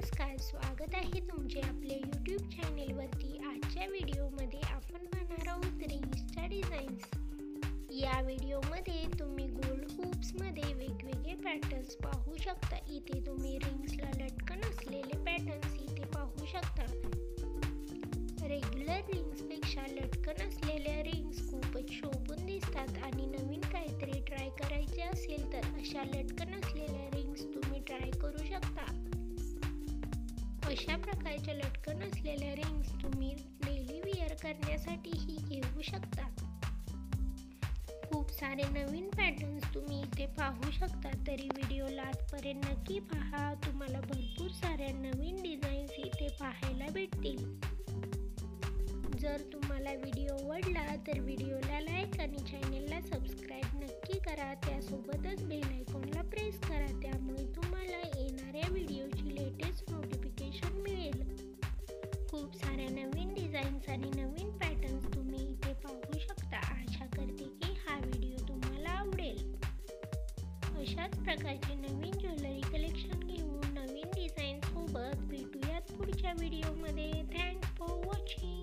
नमस्कार, स्वागत आहे तुमचे आपल्या यूट्यूब चॅनेलवरती। आजच्या व्हिडिओमध्ये आपण पाहणार आहोत रिंग्सच्या डिझाईन्स। या व्हिडिओमध्ये तुम्ही गोल्ड हुप्समध्ये वेगवेगळे पॅटर्न्स पाहू शकता। इथे तुम्ही रिंग्सला लटकन असलेले पॅटर्न्स इथे पाहू शकता। रेग्युलर रिंग्सपेक्षा लटकन असलेल्या रिंग्स खूपच शोभून दिसतात आणि नवीन काहीतरी ट्राय करायचे असेल तर अशा लटकन असलेल्या रिंग्स तुम्ही ट्राय करू शकता। अशा प्रकारच्या लटकन असलेल्या रिंग्स तुम्ही डेली वेअर करण्यासाठीही घेऊ शकता। खूप सारे नवीन पॅटर्न्स तुम्ही इथे पाहू शकता, तरी व्हिडिओला आजपर्यंत नक्की पहा। तुम्हाला भरपूर साऱ्या नवीन डिझाईन्स इथे पाहायला भेटतील। जर तुम्हाला व्हिडिओ आवडला तर व्हिडिओला लाईक आणि चॅनेलला सबस्क्राईब नक्की करा। त्यासोबतच बेल आयकॉनला प्रेस करा, त्यामुळे तुम्हाला येणाऱ्या व्हिडिओची लेटेस्ट नोटिफिकेशन मिळेल। खूप साऱ्या नवीन डिझाईन्स आणि नवीन पॅटर्न्स तुम्ही इथे पाहू शकता। आशा करते की हा व्हिडिओ तुम्हाला आवडेल। अशाच प्रकारचे नवीन ज्वेलरी कलेक्शन घेऊन नवीन डिझाईन सोबत भेटूयात पुढच्या व्हिडिओमध्ये। Thanks for watching.